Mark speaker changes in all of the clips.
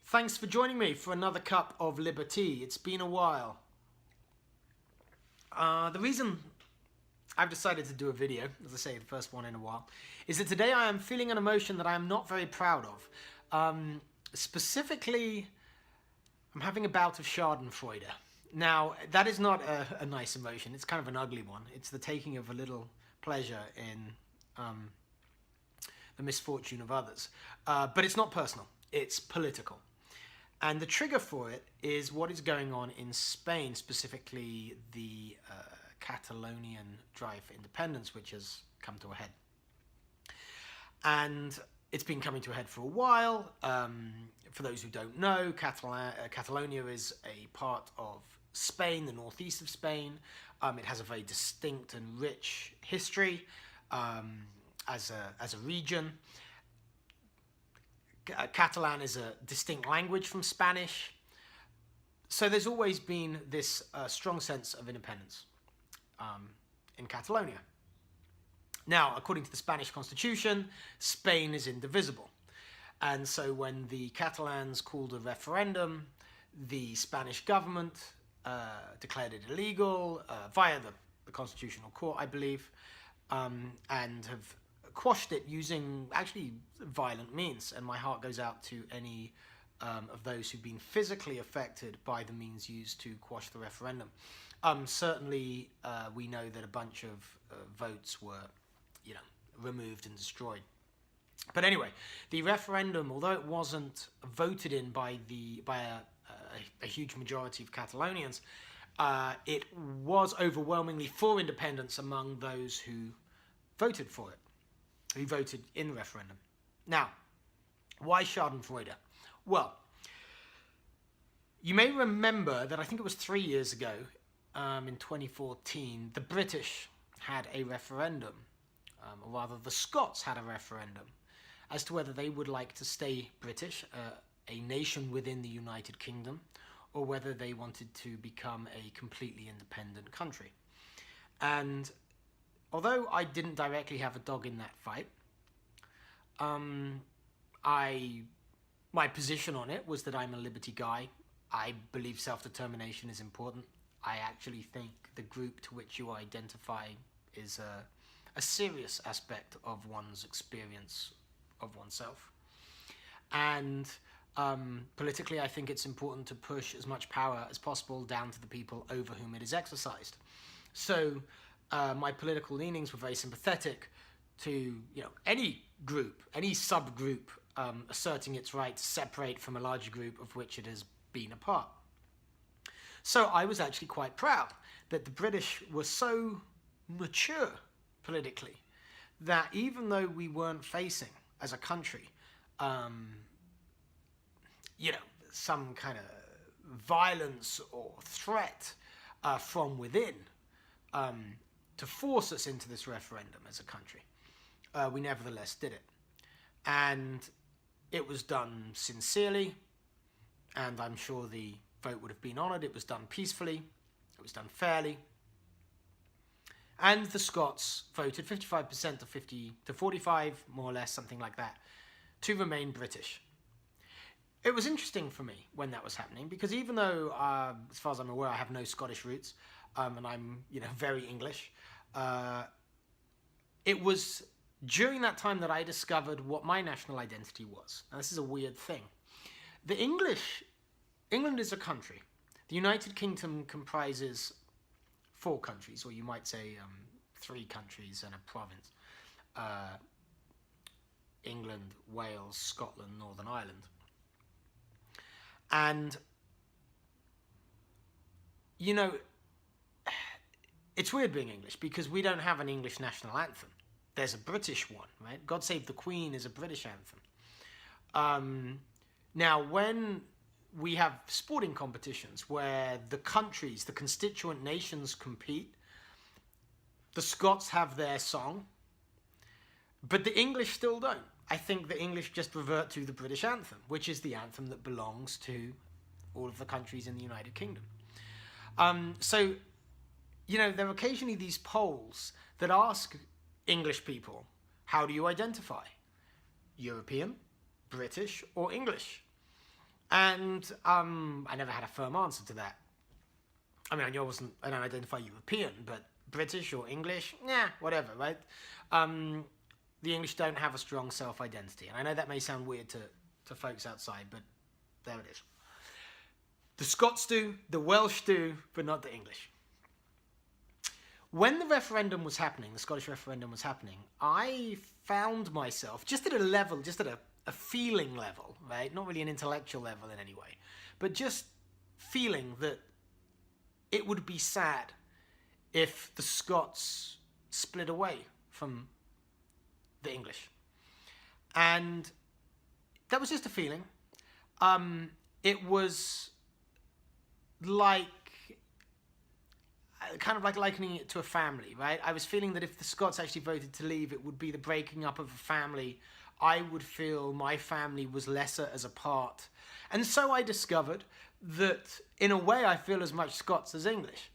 Speaker 1: Thanks for joining me for another cup of Liber-Tea. It's been a while. The reason I've decided to do a video, as I say, the first one in a while, is that today I am feeling an emotion that I am not very proud of. Specifically, I'm having a bout of Schadenfreude. Now, that is not a nice emotion. It's kind of an ugly one. It's the taking of a little pleasure in the misfortune of others. But it's not personal. It's political. And the trigger for it is what is going on in Spain, specifically the Catalonian drive for independence, which has come to a head. And it's been coming to a head for a while. For those who don't know, Catalonia is a part of Spain, the northeast of Spain. It has a very distinct and rich history as a region. Catalan is a distinct language from Spanish. So there's always been this strong sense of independence in Catalonia. Now, according to the Spanish constitution, Spain is indivisible. And so when the Catalans called a referendum, the Spanish government declared it illegal via the Constitutional Court, I believe, and have quashed it using actually violent means. And my heart goes out to any of those who've been physically affected by the means used to quash the referendum. Certainly, we know that a bunch of votes were, removed and destroyed. But anyway, the referendum, although it wasn't voted in by a huge majority of Catalonians, it was overwhelmingly for independence among those who voted for it, who voted in the referendum. Now, why Schadenfreude? Well, you may remember that I think it was 3 years ago, in 2014, the British had a referendum, or rather the Scots had a referendum, as to whether they would like to stay British, a nation within the United Kingdom, or whether they wanted to become a completely independent country. And although I didn't directly have a dog in that fight, my position on it was that I'm a liberty guy. I believe self-determination is important. I actually think the group to which you identify is a serious aspect of one's experience of oneself. And politically, I think it's important to push as much power as possible down to the people over whom it is exercised. So my political leanings were very sympathetic to any group, any subgroup asserting its right to separate from a larger group of which it has been a part. So I was actually quite proud that the British were so mature politically that even though we weren't facing, as a country, some kind of violence or threat from within to force us into this referendum as a country, we nevertheless did it. And it was done sincerely, and I'm sure the vote would have been honoured. It was done peacefully, it was done fairly. And the Scots voted 55% to 50 to 45, more or less, something like that, to remain British. It was interesting for me when that was happening, because even though, as far as I'm aware, I have no Scottish roots, and I'm, very English, it was during that time that I discovered what my national identity was. Now, this is a weird thing. England is a country. The United Kingdom comprises 4 countries, or you might say 3 countries and a province. England, Wales, Scotland, Northern Ireland. And, it's weird being English because we don't have an English national anthem. There's a British one, right? God Save the Queen is a British anthem. Now, when we have sporting competitions where the countries, the constituent nations compete, the Scots have their song, but the English still don't. I think the English just revert to the British anthem, which is the anthem that belongs to all of the countries in the United Kingdom. So, there are occasionally these polls that ask English people, how do you identify? European, British, or English? And I never had a firm answer to that. I mean, I don't identify European, but British or English, whatever, right? The English don't have a strong self-identity. And I know that may sound weird to folks outside, but there it is. The Scots do, the Welsh do, but not the English. When the referendum was happening, the Scottish referendum was happening, I found myself, just at a feeling level, right? Not really an intellectual level in any way, but just feeling that it would be sad if the Scots split away from the English. And that was just a feeling. It was kind of like likening it to a family, right? I was feeling that if the Scots actually voted to leave, it would be the breaking up of a family. I would feel my family was lesser as a part. And so I discovered that, in a way, I feel as much Scots as English.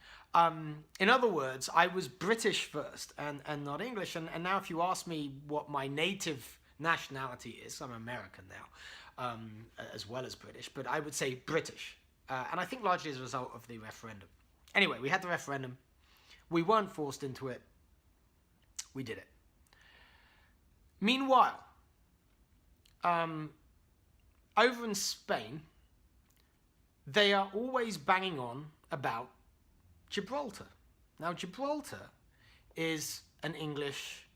Speaker 1: In other words, I was British first and not English. And now if you ask me what my native nationality is, I'm American now, as well as British, but I would say British. And I think largely as a result of the referendum. Anyway, we had the referendum. We weren't forced into it. We did it. Meanwhile, over in Spain, they are always banging on about Gibraltar. Now, Gibraltar is an English,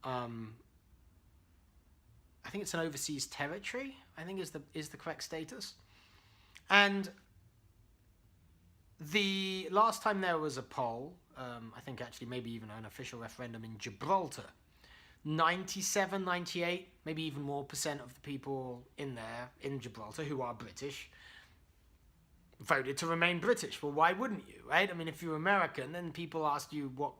Speaker 1: I think it's an overseas territory, I think is the correct status. And the last time there was a poll, I think actually maybe even an official referendum in Gibraltar, 97, 98, maybe even more percent of the people in Gibraltar who are British voted to remain British. Well, why wouldn't you, right? I mean, if you're American, then people asked you do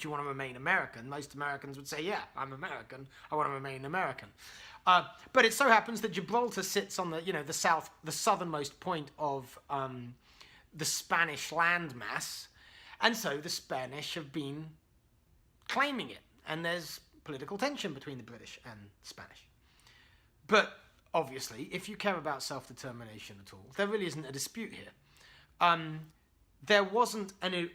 Speaker 1: you want to remain American? Most Americans would say, yeah, I'm American. I want to remain American. But it so happens that Gibraltar sits on the southernmost point of the Spanish landmass, and so the Spanish have been claiming it, and there's political tension between the British and Spanish. But obviously, if you care about self-determination at all, there really isn't a dispute here. There wasn't an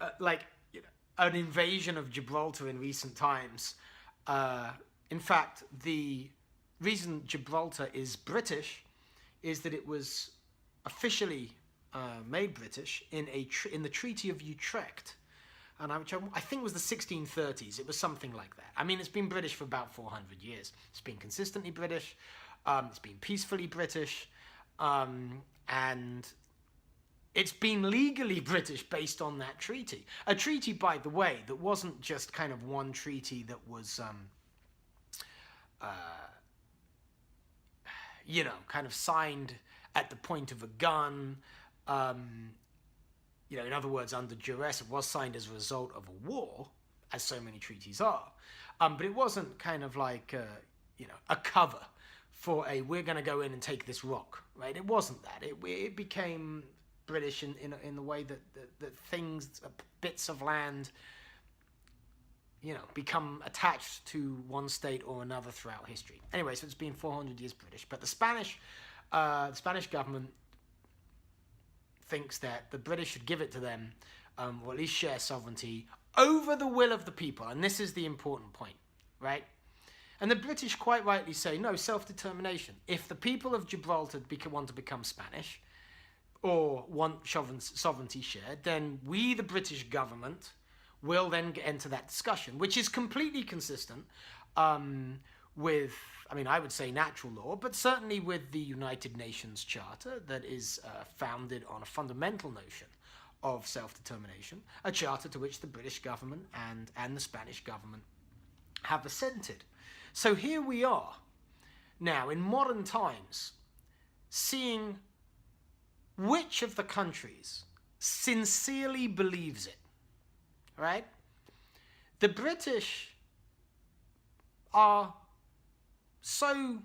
Speaker 1: invasion of Gibraltar in recent times. In fact, the reason Gibraltar is British is that it was officially made British in the Treaty of Utrecht, and which I think was the 1630s. It was something like that. I mean, it's been British for about 400 years. It's been consistently British. It's been peacefully British, and it's been legally British based on that treaty. A treaty, by the way, that wasn't just kind of one treaty that was, kind of signed at the point of a gun. In other words, under duress. It was signed as a result of a war, as so many treaties are. But it wasn't kind of like, a cover for we're going to go in and take this rock, right? It wasn't that. It became British in the way that things, bits of land, become attached to one state or another throughout history. Anyway, so it's been 400 years British. But the Spanish government thinks that the British should give it to them, or at least share sovereignty over the will of the people. And this is the important point, right? And the British quite rightly say, no, self-determination. If the people of Gibraltar want to become Spanish or want sovereignty shared, then we, the British government, will then enter that discussion, which is completely consistent with, I would say natural law, but certainly with the United Nations Charter that is founded on a fundamental notion of self-determination, a charter to which the British government and the Spanish government have assented. So here we are, now in modern times, seeing which of the countries sincerely believes it, right? The British are so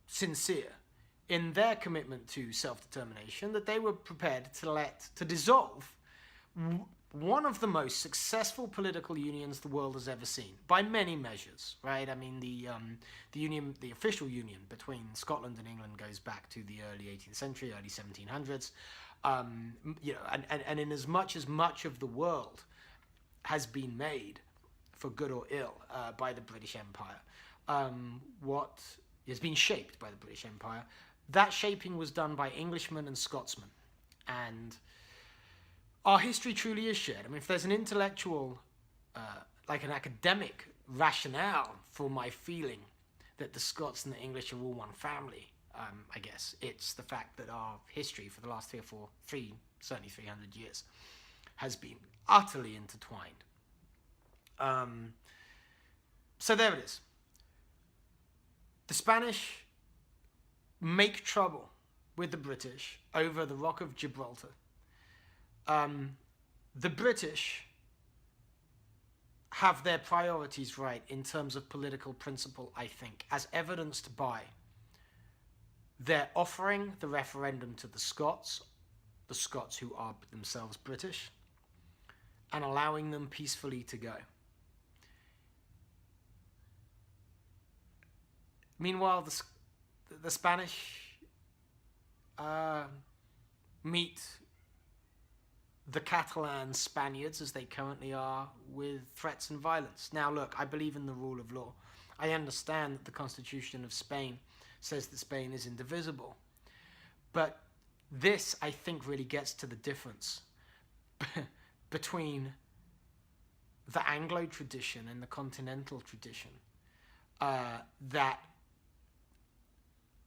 Speaker 1: sincere in their commitment to self-determination that they were prepared to dissolve one of the most successful political unions the world has ever seen, by many measures, right? I mean, the official union between Scotland and England goes back to the early 18th century, early 1700s. And in as much of the world has been made, for good or ill, by the British Empire, what has been shaped by the British Empire, that shaping was done by Englishmen and Scotsmen. And our history truly is shared. I mean, if there's an intellectual, like an academic rationale for my feeling that the Scots and the English are all one family, I guess it's the fact that our history for the last certainly 300 years, has been utterly intertwined. So there it is. The Spanish make trouble with the British over the Rock of Gibraltar. The British have their priorities right in terms of political principle, I think, as evidenced by their offering the referendum to the Scots who are themselves British, and allowing them peacefully to go. Meanwhile, the Spanish meet the Catalan Spaniards, as they currently are, with threats and violence. Now, look, I believe in the rule of law. I understand that the Constitution of Spain says that Spain is indivisible. But this, I think, really gets to the difference between the Anglo tradition and the continental tradition that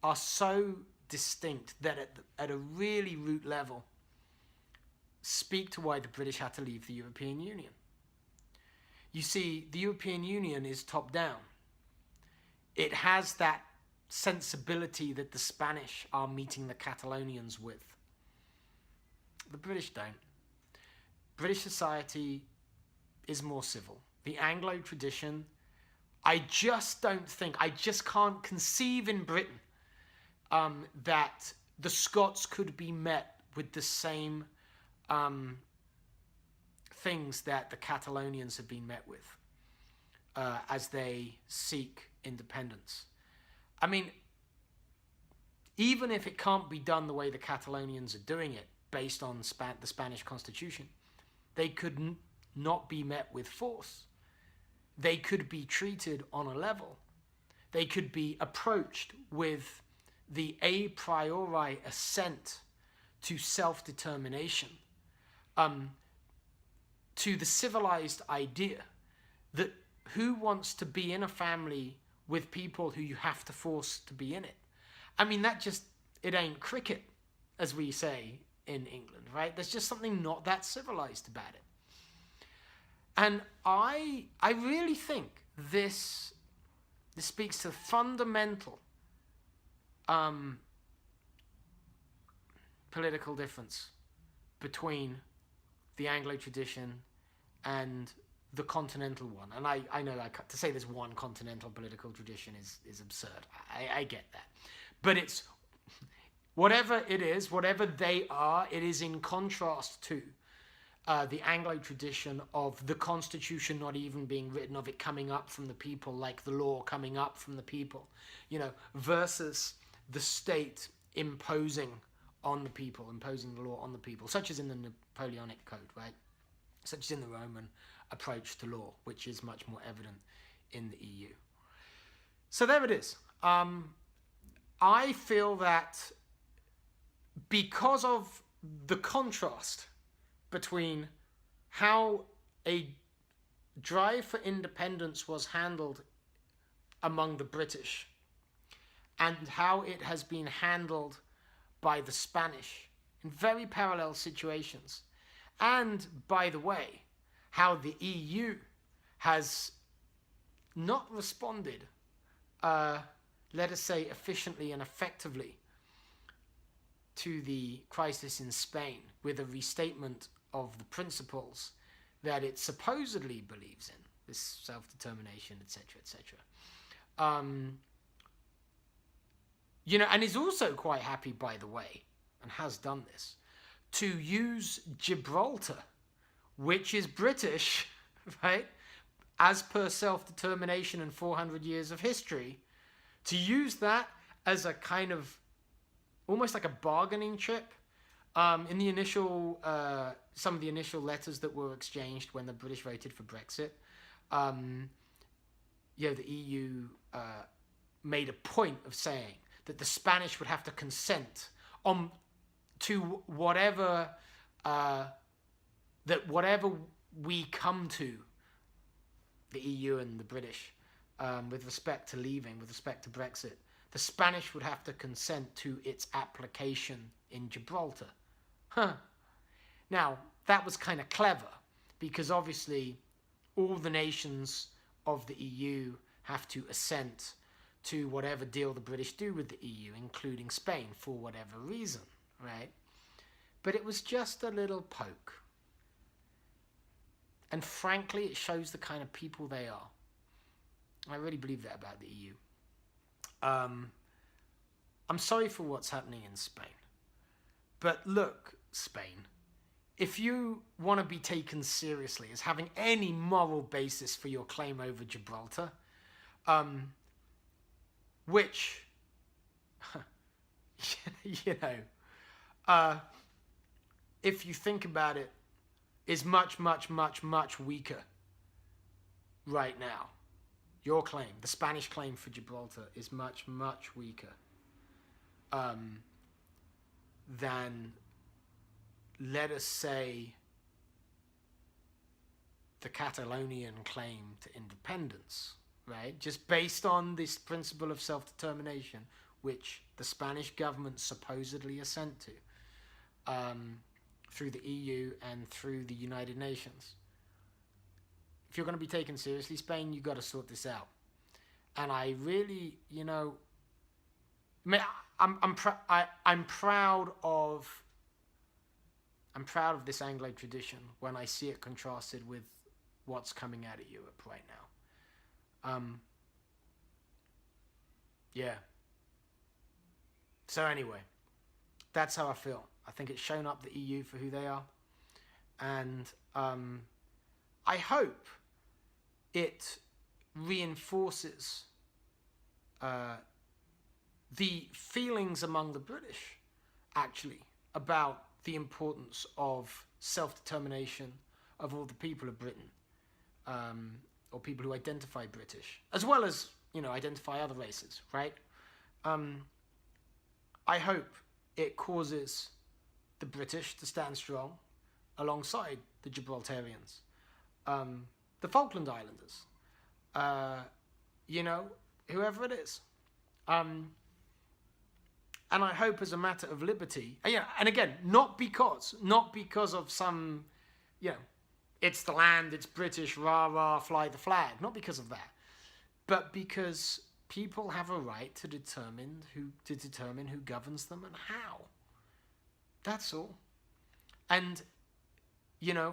Speaker 1: are so distinct that at a really root level speak to why the British had to leave the European Union. You see, the European Union is top down. It has that sensibility that the Spanish are meeting the Catalonians with. The British don't. British society is more civil. The Anglo tradition, I just can't conceive in Britain that the Scots could be met with the same things that the Catalonians have been met with as they seek independence. I mean, even if it can't be done the way the Catalonians are doing it, based on the Spanish Constitution, they could not be met with force. They could be treated on a level. They could be approached with the a priori assent to self-determination, to the civilized idea that who wants to be in a family with people who you have to force to be in it? I mean, it ain't cricket, as we say in England, right? There's just something not that civilized about it. And I really think this speaks to the fundamental political difference between the Anglo tradition and the continental one. And I know to say there's one continental political tradition is absurd. I get that. But it's, whatever it is, whatever they are, it is in contrast to the Anglo tradition of the Constitution not even being written, of it coming up from the people, like the law coming up from the people, versus the state imposing on the people, imposing the law on the people, such as in the Napoleonic Code, right? Such as in the Roman approach to law, which is much more evident in the EU. So there it is. I feel that because of the contrast between how a drive for independence was handled among the British and how it has been handled by the Spanish in very parallel situations, and, by the way, how the EU has not responded, let us say, efficiently and effectively to the crisis in Spain with a restatement of the principles that it supposedly believes in, this self-determination, etc., etc. And is also quite happy, by the way, and has done this, to use Gibraltar which is British, right, as per self-determination and 400 years of history, to use that as a kind of almost like a bargaining chip in the initial, some of the initial letters that were exchanged when the British voted for Brexit. The EU made a point of saying that the Spanish would have to consent to whatever whatever we come to, the EU and the British, with respect to leaving, with respect to Brexit, the Spanish would have to consent to its application in Gibraltar. Now, that was kind of clever, because obviously all the nations of the EU have to assent to whatever deal the British do with the EU, including Spain, for whatever reason, right? But it was just a little poke. And frankly, it shows the kind of people they are. I really believe that about the EU. I'm sorry for what's happening in Spain. But look, Spain, if you want to be taken seriously as having any moral basis for your claim over Gibraltar, which, if you think about it, is much, much, much, much weaker right now. Your claim, the Spanish claim for Gibraltar, is much, much weaker than, let us say, the Catalonian claim to independence, right? Just based on this principle of self-determination, which the Spanish government supposedly assent to through the EU and through the United Nations. If you're going to be taken seriously, Spain, you've got to sort this out. And I really, I'm proud of this Anglo tradition when I see it contrasted with what's coming out of Europe right now. Yeah. So anyway, that's how I feel. I think it's shown up the EU for who they are. And I hope it reinforces the feelings among the British, actually, about the importance of self-determination of all the people of Britain, or people who identify British, as well as, identify other races, right? I hope it causes the British to stand strong alongside the Gibraltarians, the Falkland Islanders, whoever it is. And I hope as a matter of liberty, and again, not because of some, it's the land, it's British, rah, rah, fly the flag, not because of that, but because people have a right to determine who governs them and how. That's all. And, and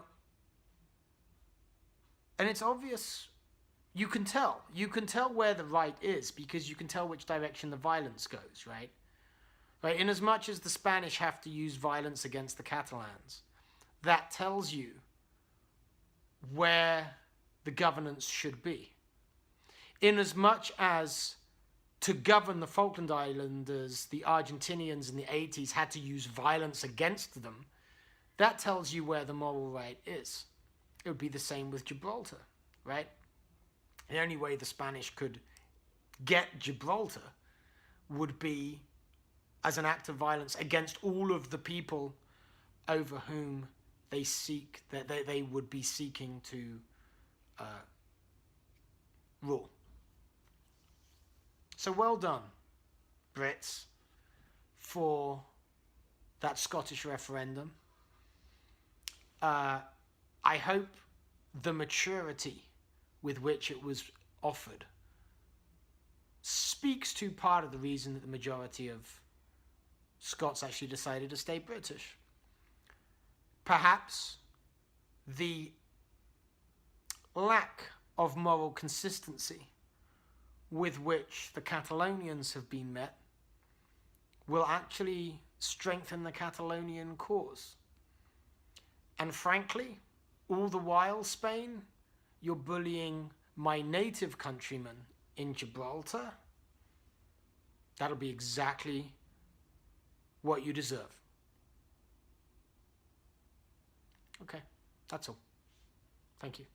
Speaker 1: it's obvious, you can tell where the right is, because you can tell which direction the violence goes, right? Right, in as much as the Spanish have to use violence against the Catalans, that tells you where the governance should be. In as much as to govern the Falkland Islanders, the Argentinians in the 80s had to use violence against them, that tells you where the moral right is. It would be the same with Gibraltar, right? The only way the Spanish could get Gibraltar would be as an act of violence against all of the people over whom they would be seeking to rule. So well done, Brits, for that Scottish referendum. I hope the maturity with which it was offered speaks to part of the reason that the majority of Scots actually decided to stay British. Perhaps the lack of moral consistency with which the Catalonians have been met will actually strengthen the Catalonian cause. And frankly, all the while, Spain, you're bullying my native countrymen in Gibraltar, that'll be exactly what you deserve. Okay, that's all. Thank you.